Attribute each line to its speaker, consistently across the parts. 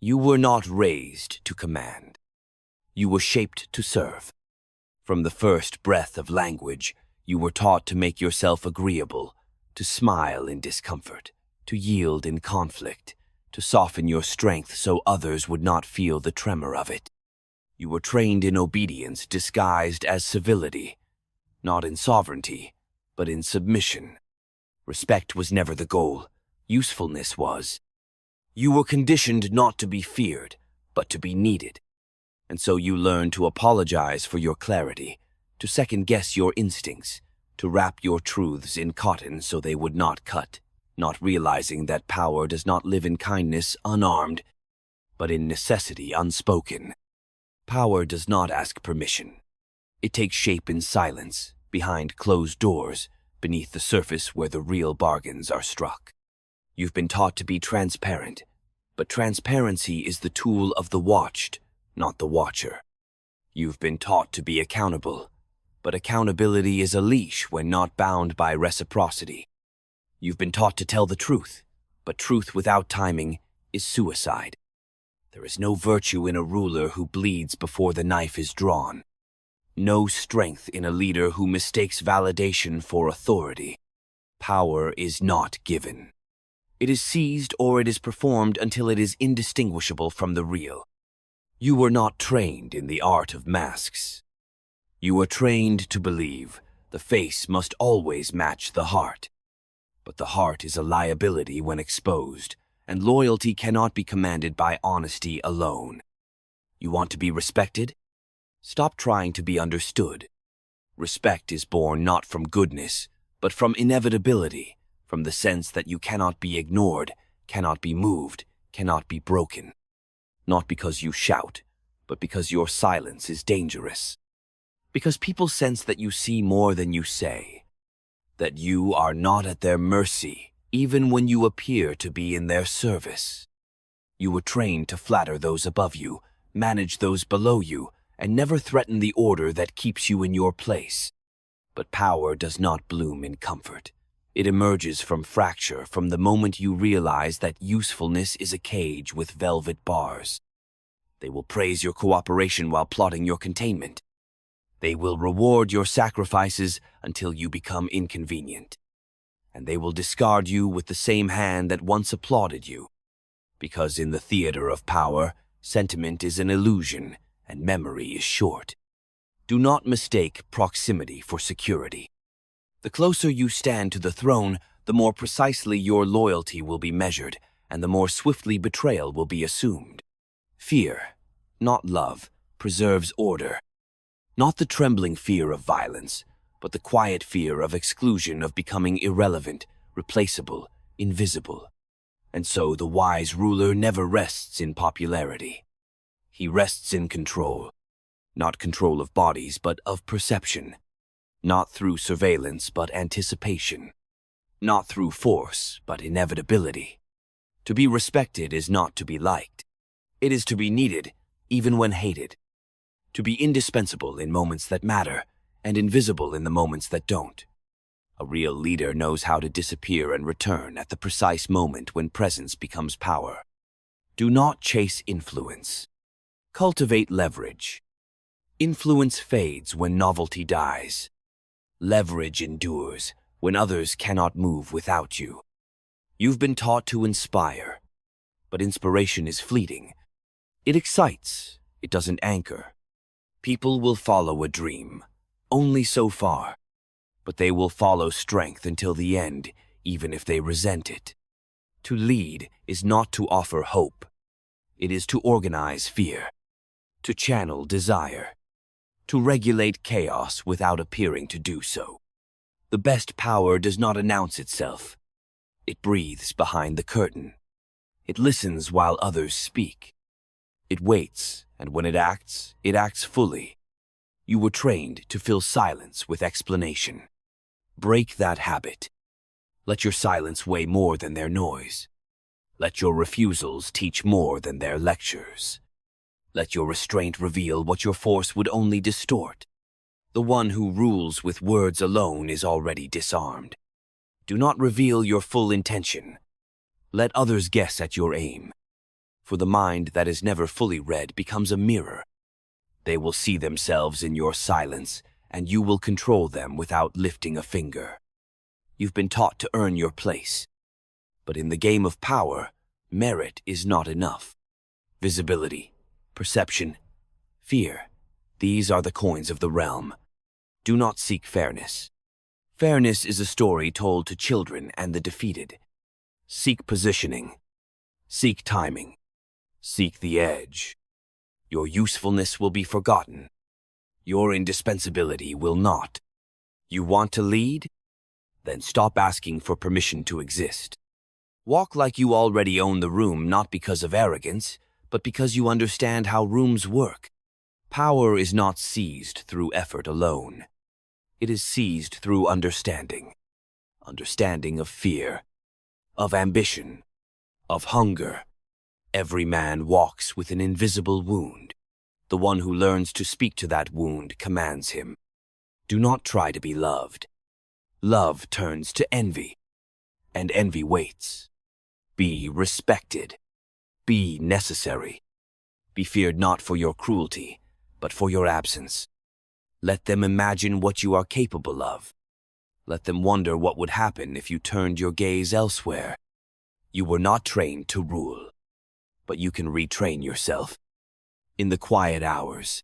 Speaker 1: You were not raised to command. You were shaped to serve. From the first breath of language, you were taught to make yourself agreeable, to smile in discomfort, to yield in conflict, to soften your strength so others would not feel the tremor of it. You were trained in obedience disguised as civility, not in sovereignty, but in submission. Respect was never the goal, usefulness was. You were conditioned not to be feared, but to be needed. And so you learned to apologize for your clarity, to second-guess your instincts, to wrap your truths in cotton so they would not cut, not realizing that power does not live in kindness unarmed, but in necessity unspoken. Power does not ask permission. It takes shape in silence, behind closed doors, beneath the surface where the real bargains are struck. You've been taught to be transparent, but transparency is the tool of the watched, not the watcher. You've been taught to be accountable, but accountability is a leash when not bound by reciprocity. You've been taught to tell the truth, but truth without timing is suicide. There is no virtue in a ruler who bleeds before the knife is drawn. No strength in a leader who mistakes validation for authority. Power is not given. It is seized or it is performed until it is indistinguishable from the real. You were not trained in the art of masks. You were trained to believe the face must always match the heart. But the heart is a liability when exposed, and loyalty cannot be commanded by honesty alone. You want to be respected? Stop trying to be understood. Respect is born not from goodness, but from inevitability, from the sense that you cannot be ignored, cannot be moved, cannot be broken. Not because you shout, but because your silence is dangerous. Because people sense that you see more than you say, that you are not at their mercy, even when you appear to be in their service. You were trained to flatter those above you, manage those below you, and never threaten the order that keeps you in your place. But power does not bloom in comfort. It emerges from fracture from the moment you realize that usefulness is a cage with velvet bars. They will praise your cooperation while plotting your containment. They will reward your sacrifices until you become inconvenient. And they will discard you with the same hand that once applauded you. Because in the theater of power, sentiment is an illusion and memory is short. Do not mistake proximity for security. The closer you stand to the throne, the more precisely your loyalty will be measured, and the more swiftly betrayal will be assumed. Fear, not love, preserves order. Not the trembling fear of violence, but the quiet fear of exclusion, of becoming irrelevant, replaceable, invisible. And so the wise ruler never rests in popularity. He rests in control. Not control of bodies, but of perception. Not through surveillance, but anticipation. Not through force, but inevitability. To be respected is not to be liked. It is to be needed, even when hated. To be indispensable in moments that matter, and invisible in the moments that don't. A real leader knows how to disappear and return at the precise moment when presence becomes power. Do not chase influence. Cultivate leverage. Influence fades when novelty dies. Leverage endures when others cannot move without you. You've been taught to inspire, but inspiration is fleeting. It excites, it doesn't anchor. People will follow a dream, only so far, but they will follow strength until the end, even if they resent it. To lead is not to offer hope. It is to organize fear, to channel desire, to regulate chaos without appearing to do so. The best power does not announce itself. It breathes behind the curtain. It listens while others speak. It waits, and when it acts fully. You were trained to fill silence with explanation. Break that habit. Let your silence weigh more than their noise. Let your refusals teach more than their lectures. Let your restraint reveal what your force would only distort. The one who rules with words alone is already disarmed. Do not reveal your full intention. Let others guess at your aim. For the mind that is never fully read becomes a mirror. They will see themselves in your silence, and you will control them without lifting a finger. You've been taught to earn your place. But in the game of power, merit is not enough. Visibility, perception, fear, these are the coins of the realm. Do not seek fairness. Fairness is a story told to children and the defeated. Seek positioning. Seek timing. Seek the edge. Your usefulness will be forgotten. Your indispensability will not. You want to lead? Then stop asking for permission to exist. Walk like you already own the room, not because of arrogance, but because you understand how rooms work. Power is not seized through effort alone. It is seized through understanding. Understanding of fear, of ambition, of hunger. Every man walks with an invisible wound. The one who learns to speak to that wound commands him. Do not try to be loved. Love turns to envy, and envy waits. Be respected. Be necessary. Be feared not for your cruelty, but for your absence. Let them imagine what you are capable of. Let them wonder what would happen if you turned your gaze elsewhere. You were not trained to rule, but you can retrain yourself. In the quiet hours,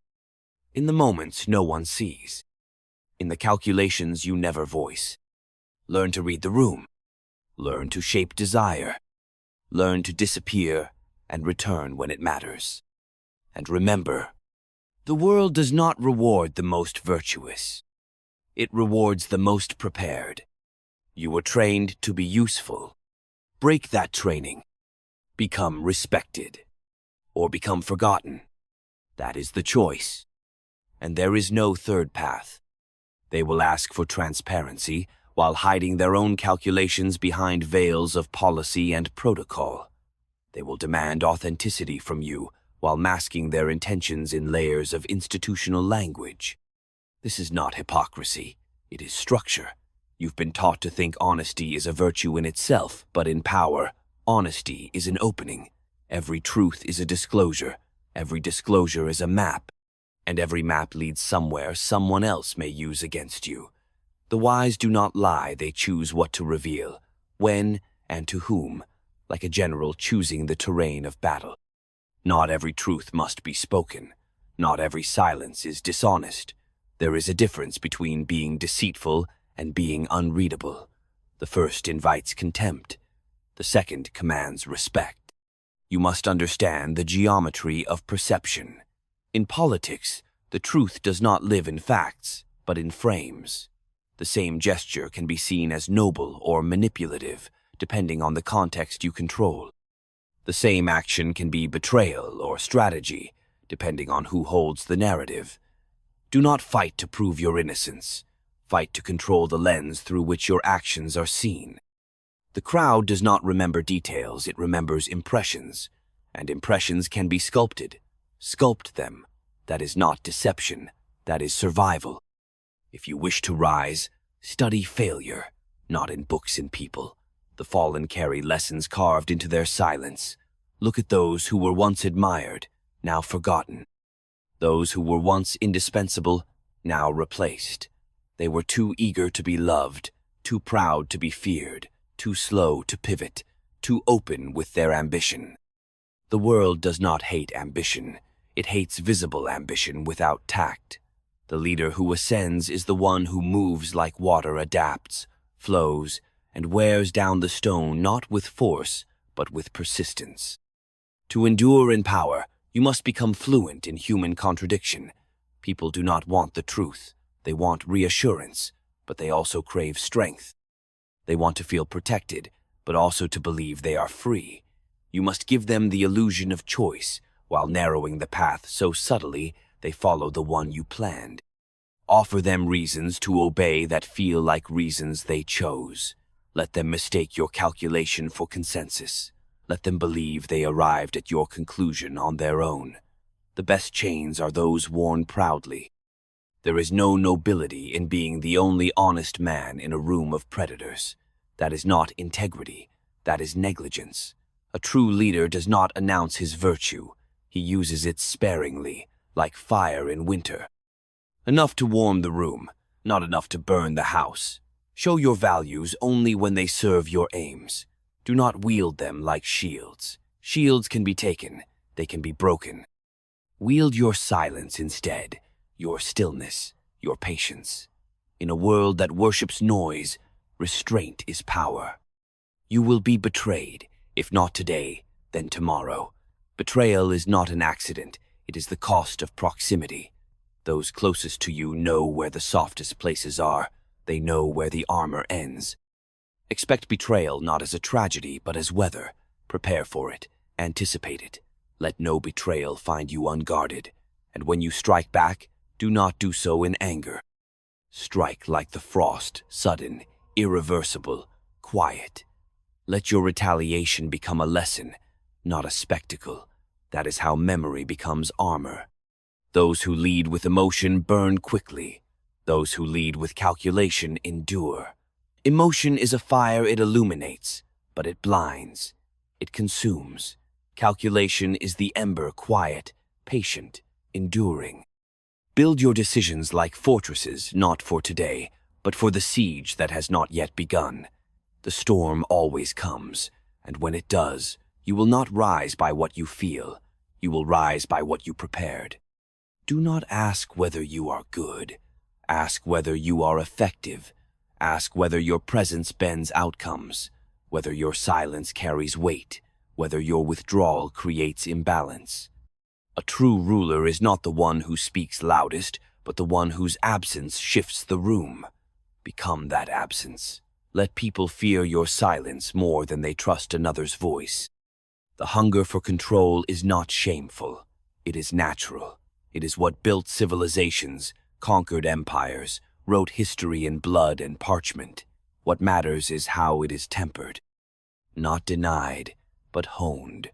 Speaker 1: in the moments no one sees, in the calculations you never voice. Learn to read the room. Learn to shape desire. Learn to disappear and return when it matters. And remember, the world does not reward the most virtuous. It rewards the most prepared. You were trained to be useful. Break that training. Become respected. Or become forgotten. That is the choice. And there is no third path. They will ask for transparency while hiding their own calculations behind veils of policy and protocol. They will demand authenticity from you while masking their intentions in layers of institutional language. This is not hypocrisy. It is structure. You've been taught to think honesty is a virtue in itself, but in power, honesty is an opening. Every truth is a disclosure. Every disclosure is a map. And every map leads somewhere someone else may use against you. The wise do not lie, they choose what to reveal, when and to whom, like a general choosing the terrain of battle. Not every truth must be spoken. Not every silence is dishonest. There is a difference between being deceitful and being unreadable. The first invites contempt. The second commands respect. You must understand the geometry of perception. In politics, the truth does not live in facts, but in frames. The same gesture can be seen as noble or manipulative, depending on the context you control. The same action can be betrayal or strategy, depending on who holds the narrative. Do not fight to prove your innocence. Fight to control the lens through which your actions are seen. The crowd does not remember details, it remembers impressions, and impressions can be sculpted. Sculpt them. That is not deception, that is survival. If you wish to rise, study failure, not in books and people. The fallen carry lessons carved into their silence. Look at those who were once admired, now forgotten. Those who were once indispensable, now replaced. They were too eager to be loved, too proud to be feared, too slow to pivot, too open with their ambition. The world does not hate ambition. It hates visible ambition without tact. The leader who ascends is the one who moves like water, adapts, flows, and wears down the stone not with force, but with persistence. To endure in power, you must become fluent in human contradiction. People do not want the truth. They want reassurance, but they also crave strength. They want to feel protected, but also to believe they are free. You must give them the illusion of choice, while narrowing the path so subtly they follow the one you planned. Offer them reasons to obey that feel like reasons they chose. Let them mistake your calculation for consensus. Let them believe they arrived at your conclusion on their own. The best chains are those worn proudly. There is no nobility in being the only honest man in a room of predators. That is not integrity. That is negligence. A true leader does not announce his virtue. He uses it sparingly, like fire in winter. Enough to warm the room, not enough to burn the house. Show your values only when they serve your aims. Do not wield them like shields. Shields can be taken, they can be broken. Wield your silence instead, your stillness, your patience. In a world that worships noise, restraint is power. You will be betrayed, if not today, then tomorrow. Betrayal is not an accident, it is the cost of proximity. Those closest to you know where the softest places are. They know where the armor ends. Expect betrayal not as a tragedy, but as weather. Prepare for it. Anticipate it. Let no betrayal find you unguarded. And when you strike back, do not do so in anger. Strike like the frost, sudden, irreversible, quiet. Let your retaliation become a lesson, not a spectacle. That is how memory becomes armor. Those who lead with emotion burn quickly. Those who lead with calculation endure. Emotion is a fire, it illuminates, but it blinds. It consumes. Calculation is the ember, quiet, patient, enduring. Build your decisions like fortresses, not for today, but for the siege that has not yet begun. The storm always comes, and when it does, you will not rise by what you feel. You will rise by what you prepared. Do not ask whether you are good. Ask whether you are effective. Ask whether your presence bends outcomes, whether your silence carries weight, whether your withdrawal creates imbalance. A true ruler is not the one who speaks loudest, but the one whose absence shifts the room. Become that absence. Let people fear your silence more than they trust another's voice. The hunger for control is not shameful. It is natural. It is what built civilizations, conquered empires, wrote history in blood and parchment. What matters is how it is tempered. Not denied, but honed.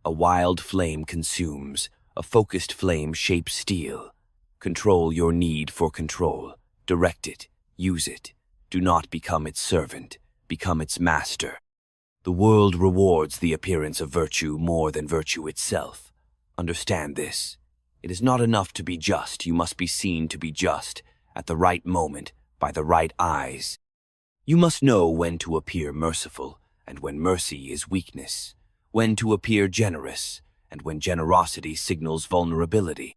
Speaker 1: A wild flame consumes. A focused flame shapes steel. Control your need for control. Direct it. Use it. Do not become its servant. Become its master. The world rewards the appearance of virtue more than virtue itself. Understand this. It is not enough to be just. You must be seen to be just, at the right moment, by the right eyes. You must know when to appear merciful, and when mercy is weakness. When to appear generous, and when generosity signals vulnerability.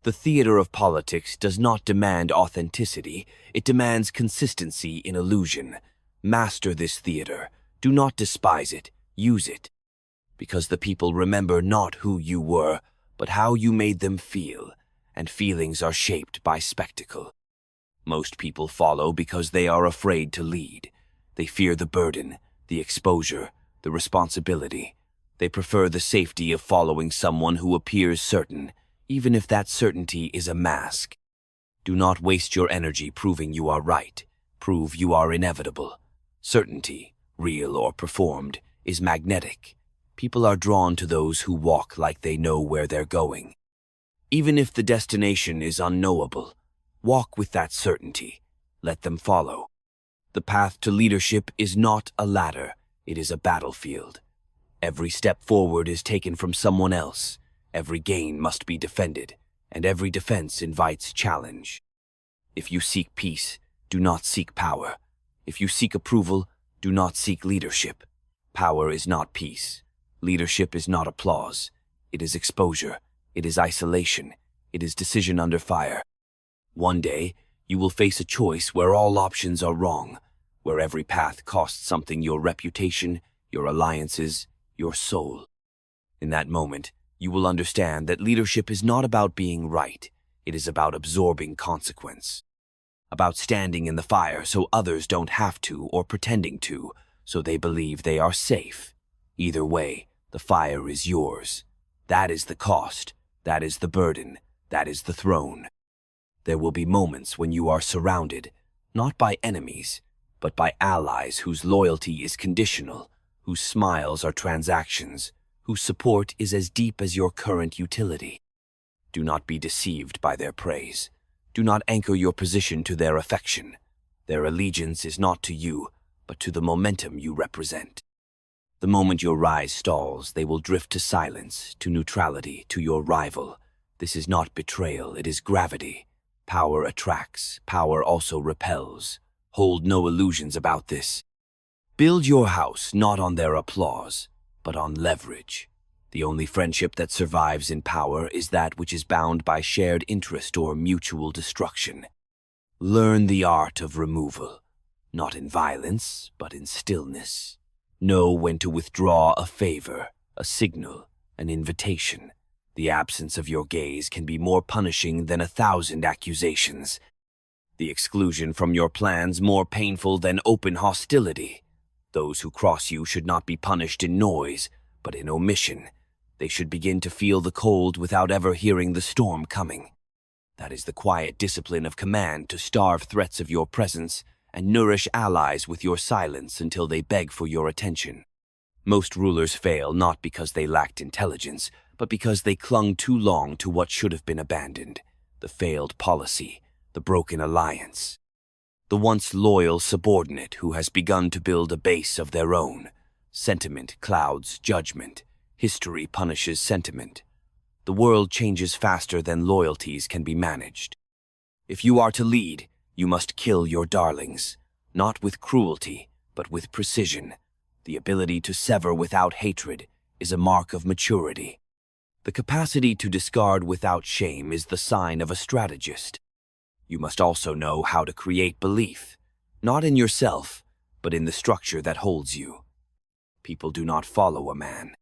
Speaker 1: The theater of politics does not demand authenticity, it demands consistency in illusion. Master this theater. Do not despise it, use it. Because the people remember not who you were, but how you made them feel, and feelings are shaped by spectacle. Most people follow because they are afraid to lead. They fear the burden, the exposure, the responsibility. They prefer the safety of following someone who appears certain, even if that certainty is a mask. Do not waste your energy proving you are right. Prove you are inevitable. Certainty, real or performed, is magnetic. People are drawn to those who walk like they know where they're going. Even if the destination is unknowable, walk with that certainty. Let them follow. The path to leadership is not a ladder, it is a battlefield. Every step forward is taken from someone else. Every gain must be defended, and every defense invites challenge. If you seek peace, do not seek power. If you seek approval, do not seek leadership. Power is not peace. Leadership is not applause. It is exposure. It is isolation. It is decision under fire. One day, you will face a choice where all options are wrong, where every path costs something: your reputation, your alliances, your soul. In that moment, you will understand that leadership is not about being right. It is about absorbing consequence. About standing in the fire so others don't have to, or pretending to, so they believe they are safe. Either way, the fire is yours. That is the cost. That is the burden. That is the throne. There will be moments when you are surrounded, not by enemies, but by allies whose loyalty is conditional, whose smiles are transactions, whose support is as deep as your current utility. Do not be deceived by their praise. Do not anchor your position to their affection. Their allegiance is not to you, but to the momentum you represent. The moment your rise stalls, they will drift to silence, to neutrality, to your rival. This is not betrayal, it is gravity. Power attracts, power also repels. Hold no illusions about this. Build your house not on their applause, but on leverage. The only friendship that survives in power is that which is bound by shared interest or mutual destruction. Learn the art of removal, not in violence, but in stillness. Know when to withdraw a favor, a signal, an invitation. The absence of your gaze can be more punishing than 1,000 accusations. The exclusion from your plans more painful than open hostility. Those who cross you should not be punished in noise, but in omission. They should begin to feel the cold without ever hearing the storm coming. That is the quiet discipline of command, to starve threats of your presence and nourish allies with your silence until they beg for your attention. Most rulers fail not because they lacked intelligence, but because they clung too long to what should have been abandoned. The failed policy, the broken alliance. The once loyal subordinate who has begun to build a base of their own. Sentiment clouds judgment. History punishes sentiment. The world changes faster than loyalties can be managed. If you are to lead, you must kill your darlings, not with cruelty, but with precision. The ability to sever without hatred is a mark of maturity. The capacity to discard without shame is the sign of a strategist. You must also know how to create belief, not in yourself, but in the structure that holds you. People do not follow a man.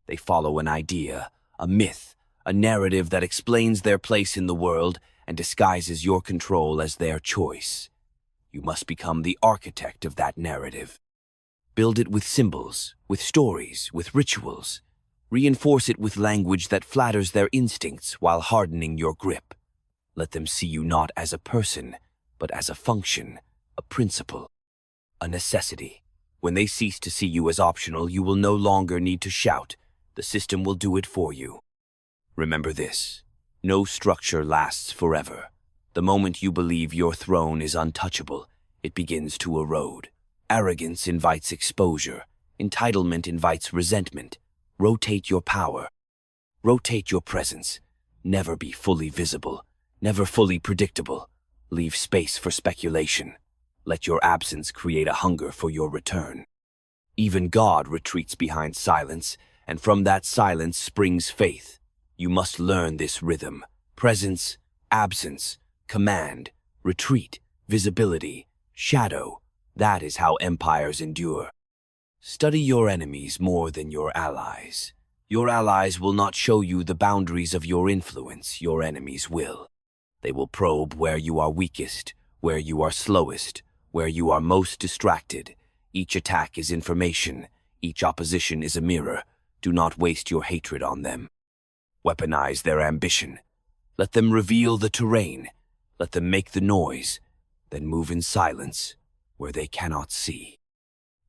Speaker 1: They follow an idea, a myth, a narrative that explains their place in the world and disguises your control as their choice. You must become the architect of that narrative. Build it with symbols, with stories, with rituals. Reinforce it with language that flatters their instincts while hardening your grip. Let them see you not as a person, but as a function, a principle, a necessity. When they cease to see you as optional, you will no longer need to shout. The system will do it for you. Remember this: no structure lasts forever. The moment you believe your throne is untouchable, it begins to erode. Arrogance invites exposure. Entitlement invites resentment. Rotate your power. Rotate your presence. Never be fully visible. Never fully predictable. Leave space for speculation. Let your absence create a hunger for your return. Even God retreats behind silence, and from that silence springs faith. You must learn this rhythm: presence, absence, command, retreat, visibility, shadow. That is how empires endure. Study your enemies more than your allies. Your allies will not show you the boundaries of your influence, your enemies will. They will probe where you are weakest, where you are slowest, where you are most distracted. Each attack is information, each opposition is a mirror. Do not waste your hatred on them. Weaponize their ambition. Let them reveal the terrain. Let them make the noise. Then move in silence, where they cannot see.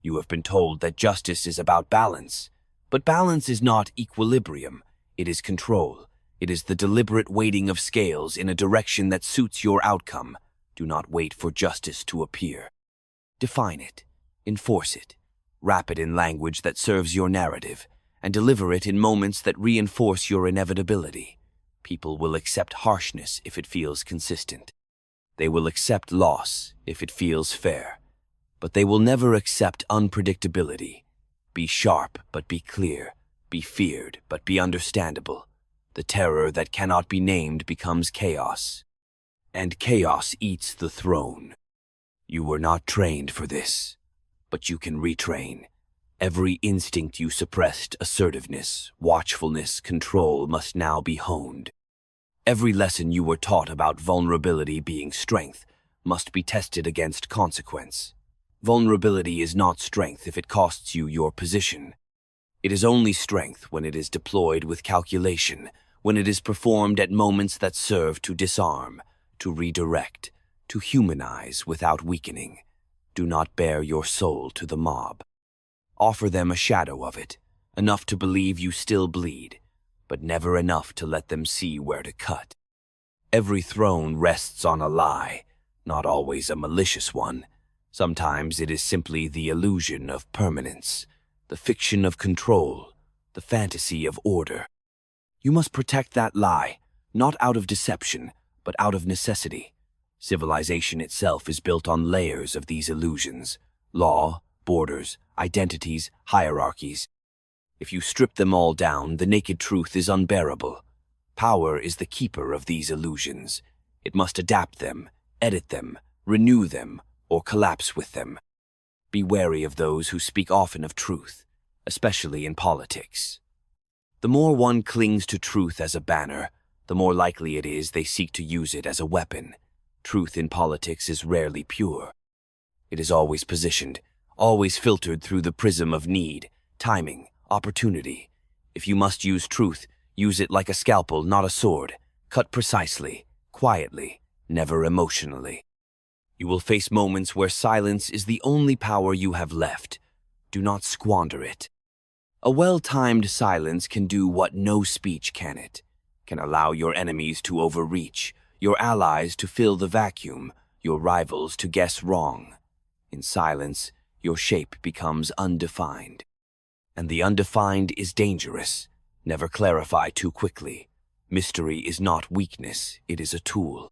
Speaker 1: You have been told that justice is about balance, but balance is not equilibrium. It is control. It is the deliberate weighting of scales in a direction that suits your outcome. Do not wait for justice to appear. Define it, enforce it, wrap it in language that serves your narrative, and deliver it in moments that reinforce your inevitability. People will accept harshness if it feels consistent. They will accept loss if it feels fair. But they will never accept unpredictability. Be sharp, but be clear. Be feared, but be understandable. The terror that cannot be named becomes chaos. And chaos eats the throne. You were not trained for this, but you can retrain. Every instinct you suppressed, assertiveness, watchfulness, control, must now be honed. Every lesson you were taught about vulnerability being strength must be tested against consequence. Vulnerability is not strength if it costs you your position. It is only strength when it is deployed with calculation, when it is performed at moments that serve to disarm, to redirect, to humanize without weakening. Do not bare your soul to the mob. Offer them a shadow of it, enough to believe you still bleed, but never enough to let them see where to cut. Every throne rests on a lie, not always a malicious one. Sometimes it is simply the illusion of permanence. the fiction of control, the fantasy of order. You must protect that lie, not out of deception, but out of necessity. Civilization itself is built on layers of these illusions: law, borders, identities, hierarchies. If you strip them all down, the naked truth is unbearable. Power is the keeper of these illusions. It must adapt them, edit them, renew them, or collapse with them. Be wary of those who speak often of truth, especially in politics. The more one clings to truth as a banner, the more likely it is they seek to use it as a weapon. Truth in politics is rarely pure. It is always positioned, always filtered through the prism of need, timing, opportunity. If you must use truth, use it like a scalpel, not a sword. Cut precisely, quietly, never emotionally. You will face moments where silence is the only power you have left. Do not squander it. A well-timed silence can do what no speech can. It can allow your enemies to overreach, your allies to fill the vacuum, your rivals to guess wrong. In silence, your shape becomes undefined. And the undefined is dangerous. Never clarify too quickly. Mystery is not weakness, it is a tool.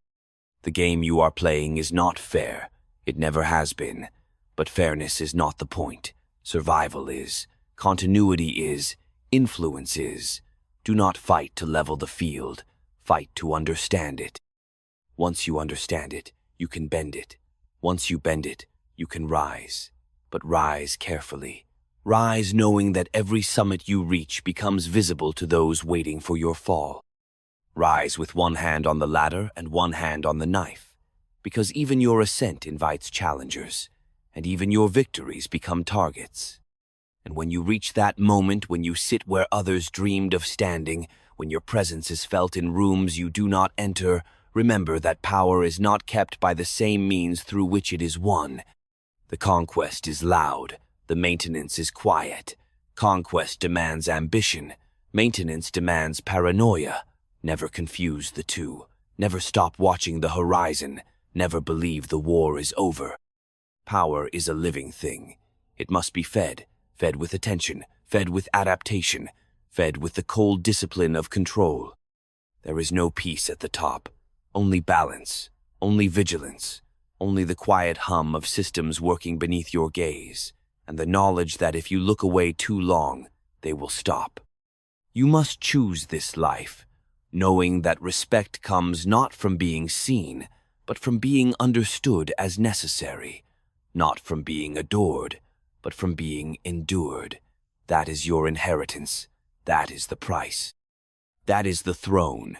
Speaker 1: The game you are playing is not fair. It never has been. But fairness is not the point. Survival is. Continuity is. Influence is. Do not fight to level the field. Fight to understand it. Once you understand it, you can bend it. Once you bend it, you can rise. But rise carefully. Rise knowing that every summit you reach becomes visible to those waiting for your fall. Rise with one hand on the ladder and one hand on the knife, because even your ascent invites challengers, and even your victories become targets. And when you reach that moment when you sit where others dreamed of standing, when your presence is felt in rooms you do not enter, remember that power is not kept by the same means through which it is won. The conquest is loud, the maintenance is quiet. Conquest demands ambition, maintenance demands paranoia. Never confuse the two. Never stop watching the horizon. Never believe the war is over. Power is a living thing. It must be fed, fed with attention, fed with adaptation, fed with the cold discipline of control. There is no peace at the top, only balance, only vigilance, only the quiet hum of systems working beneath your gaze, and the knowledge that if you look away too long, they will stop. You must choose this life, knowing that respect comes not from being seen, but from being understood as necessary, not from being adored, but from being endured. That is your inheritance. That is the price. That is the throne.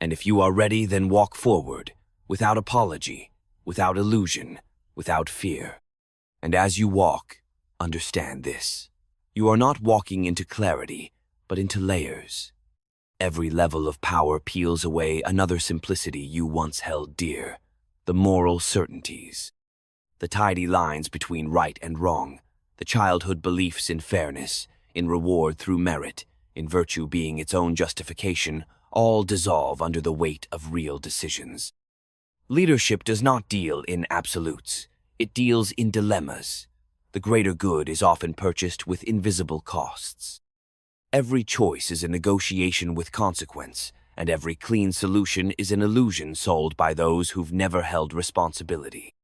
Speaker 1: And if you are ready, then walk forward, without apology, without illusion, without fear. And as you walk, understand this. You are not walking into clarity, but into layers. Every level of power peels away another simplicity you once held dear, the moral certainties. The tidy lines between right and wrong, the childhood beliefs in fairness, in reward through merit, in virtue being its own justification, all dissolve under the weight of real decisions. Leadership does not deal in absolutes, it deals in dilemmas. The greater good is often purchased with invisible costs. Every choice is a negotiation with consequence, and every clean solution is an illusion sold by those who've never held responsibility.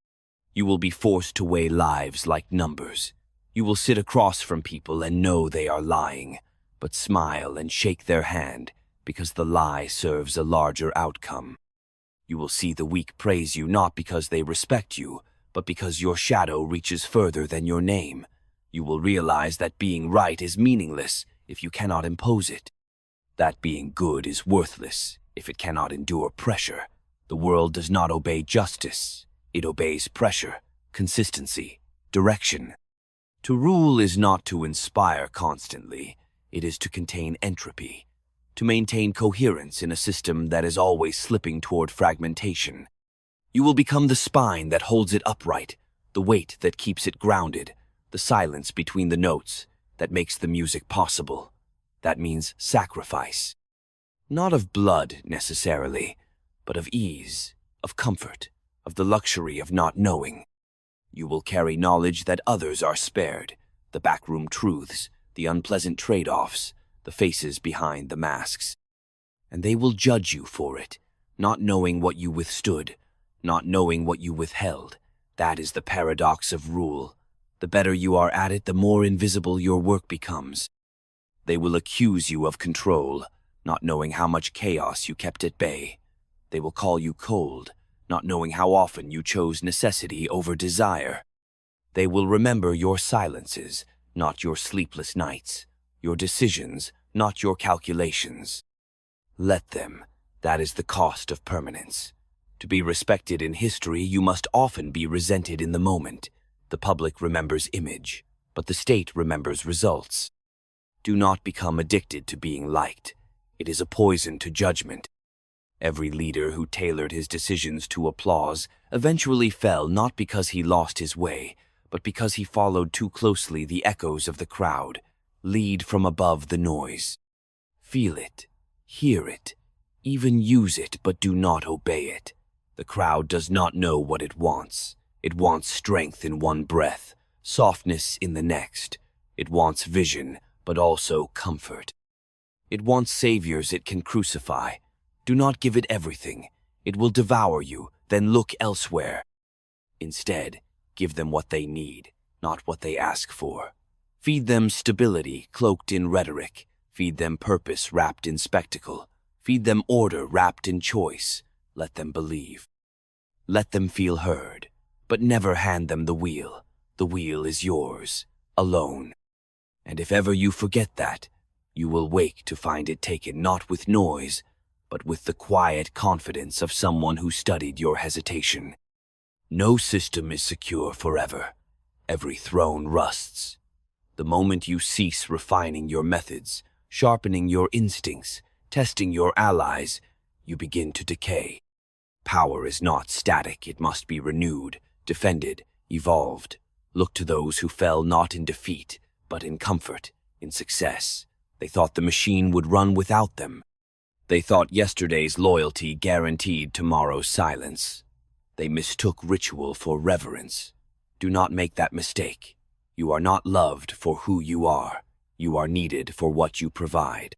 Speaker 1: You will be forced to weigh lives like numbers. You will sit across from people and know they are lying, but smile and shake their hand because the lie serves a larger outcome. You will see the weak praise you not because they respect you, but because your shadow reaches further than your name. You will realize that being right is meaningless if you cannot impose it. That being good is worthless if it cannot endure pressure. The world does not obey justice. It obeys pressure, consistency, direction. To rule is not to inspire constantly. It is to contain entropy, to maintain coherence in a system that is always slipping toward fragmentation. You will become the spine that holds it upright, the weight that keeps it grounded, the silence between the notes that makes the music possible. That means sacrifice. Not of blood, necessarily, but of ease, of comfort, of the luxury of not knowing. You will carry knowledge that others are spared, the backroom truths, the unpleasant trade-offs, the faces behind the masks. And they will judge you for it, not knowing what you withstood, not knowing what you withheld. That is the paradox of rule. The better you are at it, the more invisible your work becomes. They will accuse you of control, not knowing how much chaos you kept at bay. They will call you cold, not knowing how often you chose necessity over desire. They will remember your silences, not your sleepless nights, your decisions, not your calculations. Let them. That is the cost of permanence. To be respected in history, you must often be resented in the moment. The public remembers image, but the state remembers results. Do not become addicted to being liked. It is a poison to judgment. Every leader who tailored his decisions to applause eventually fell not because he lost his way, but because he followed too closely the echoes of the crowd. Lead from above the noise. Feel it, hear it, even use it, but do not obey it. The crowd does not know what it wants. It wants strength in one breath, softness in the next. It wants vision, but also comfort. It wants saviors it can crucify. Do not give it everything. It will devour you, then look elsewhere. Instead, give them what they need, not what they ask for. Feed them stability cloaked in rhetoric. Feed them purpose wrapped in spectacle. Feed them order wrapped in choice. Let them believe. Let them feel heard, but never hand them the wheel. The wheel is yours, alone. And if ever you forget that, you will wake to find it taken not with noise, but with the quiet confidence of someone who studied your hesitation. No system is secure forever. Every throne rusts. The moment you cease refining your methods, sharpening your instincts, testing your allies, you begin to decay. Power is not static, it must be renewed, defended, evolved. Look to those who fell not in defeat, but in comfort, in success. They thought the machine would run without them. They thought yesterday's loyalty guaranteed tomorrow's silence. They mistook ritual for reverence. Do not make that mistake. You are not loved for who you are. You are needed for what you provide.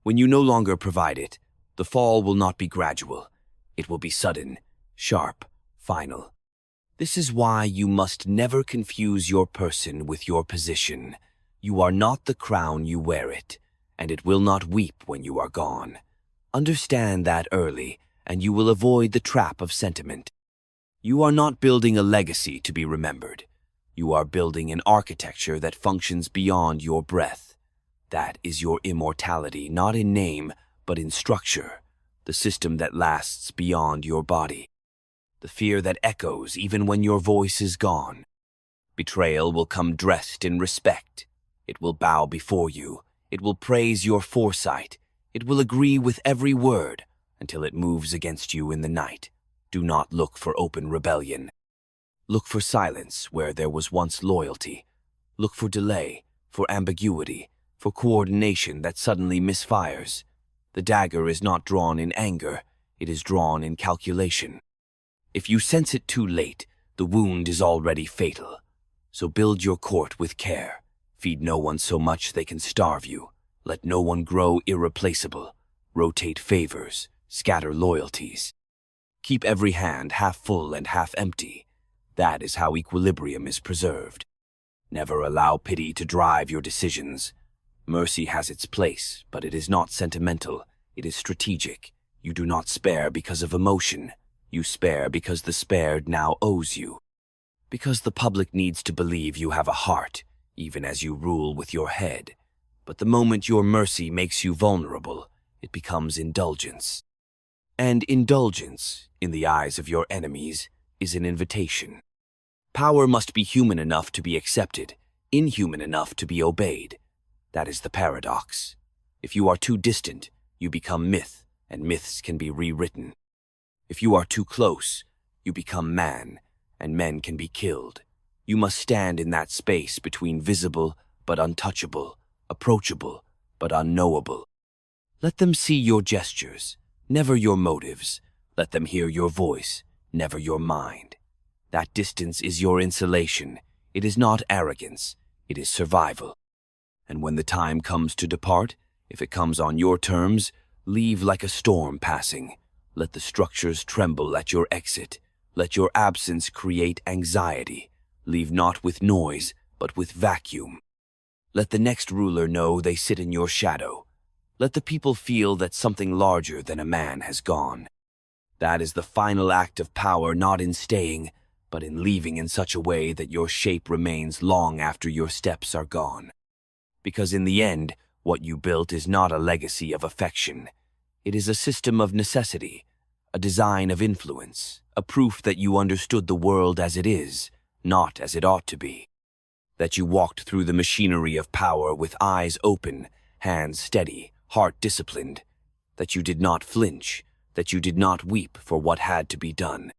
Speaker 1: When you no longer provide it, the fall will not be gradual. It will be sudden, sharp, final. This is why you must never confuse your person with your position. You are not the crown you wear it, and it will not weep when you are gone. Understand that early, and you will avoid the trap of sentiment. You are not building a legacy to be remembered. You are building an architecture that functions beyond your breath. That is your immortality, not in name, but in structure. The system that lasts beyond your body. The fear that echoes even when your voice is gone. Betrayal will come dressed in respect. It will bow before you. It will praise your foresight. It will agree with every word until it moves against you in the night. Do not look for open rebellion. Look for silence where there was once loyalty. Look for delay, for ambiguity, for coordination that suddenly misfires. The dagger is not drawn in anger, it is drawn in calculation. If you sense it too late, the wound is already fatal. So build your court with care. Feed no one so much they can starve you. Let no one grow irreplaceable. Rotate favors, scatter loyalties. Keep every hand half full and half empty. That is how equilibrium is preserved. Never allow pity to drive your decisions. Mercy has its place, but it is not sentimental. It is strategic. You do not spare because of emotion. You spare because the spared now owes you. Because the public needs to believe you have a heart, even as you rule with your head. But the moment your mercy makes you vulnerable, it becomes indulgence. And indulgence, in the eyes of your enemies, is an invitation. Power must be human enough to be accepted, inhuman enough to be obeyed. That is the paradox. If you are too distant, you become myth, and myths can be rewritten. If you are too close, you become man, and men can be killed. You must stand in that space between visible but untouchable, approachable but unknowable. Let them see your gestures, never your motives. Let them hear your voice, never your mind. That distance is your insulation. It is not arrogance. It is survival. And when the time comes to depart, if it comes on your terms, leave like a storm passing. Let the structures tremble at your exit. Let your absence create anxiety. Leave not with noise, but with vacuum. Let the next ruler know they sit in your shadow. Let the people feel that something larger than a man has gone. That is the final act of power, not in staying, but in leaving in such a way that your shape remains long after your steps are gone. Because in the end, what you built is not a legacy of affection. It is a system of necessity, a design of influence, a proof that you understood the world as it is, not as it ought to be. That you walked through the machinery of power with eyes open, hands steady, heart disciplined. That you did not flinch, that you did not weep for what had to be done.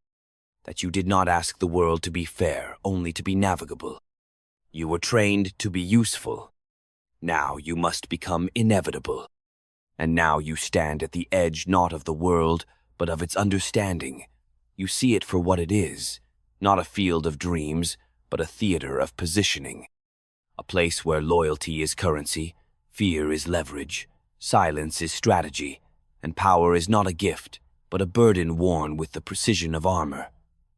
Speaker 1: That you did not ask the world to be fair, only to be navigable. You were trained to be useful. Now you must become inevitable. And now you stand at the edge not of the world, but of its understanding. You see it for what it is, not a field of dreams, but a theater of positioning. A place where loyalty is currency, fear is leverage, silence is strategy, and power is not a gift, but a burden worn with the precision of armor.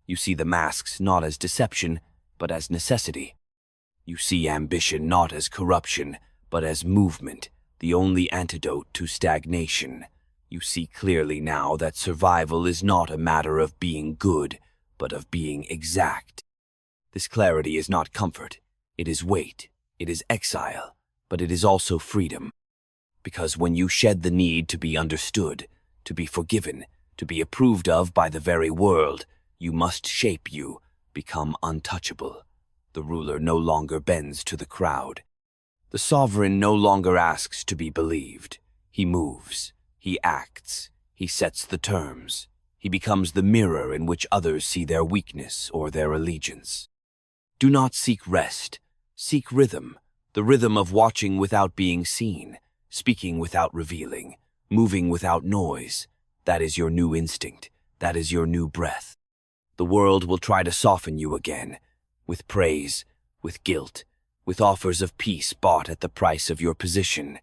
Speaker 1: You see the masks not as deception, but as necessity. You see ambition not as corruption, but as movement, the only antidote to stagnation. You see clearly now that survival is not a matter of being good, but of being exact. This clarity is not comfort, it is weight, it is exile, but it is also freedom. Because when you shed the need to be understood, to be forgiven, to be approved of by the very world, you must shape you, become untouchable. The ruler no longer bends to the crowd. The sovereign no longer asks to be believed. He moves, he acts, he sets the terms. He becomes the mirror in which others see their weakness or their allegiance. Do not seek rest, seek rhythm, the rhythm of watching without being seen, speaking without revealing, moving without noise. That is your new instinct, that is your new breath. The world will try to soften you again, with praise, with guilt, with offers of peace bought at the price of your position.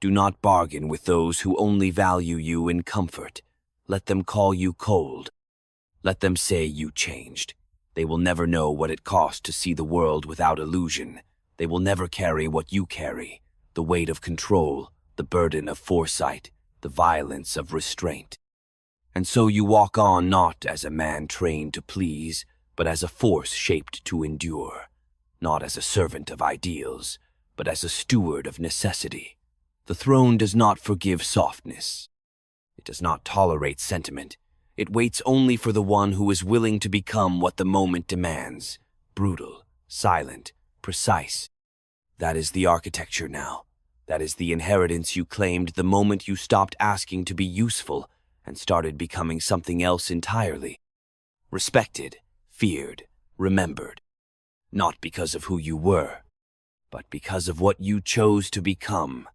Speaker 1: Do not bargain with those who only value you in comfort. Let them call you cold. Let them say you changed. They will never know what it cost to see the world without illusion. They will never carry what you carry, the weight of control, the burden of foresight, the violence of restraint. And so you walk on not as a man trained to please, but as a force shaped to endure. Not as a servant of ideals, but as a steward of necessity. The throne does not forgive softness. It does not tolerate sentiment. It waits only for the one who is willing to become what the moment demands. Brutal, silent, precise. That is the architecture now. That is the inheritance you claimed the moment you stopped asking to be useful and started becoming something else entirely. Respected, feared, remembered. Not because of who you were, but because of what you chose to become.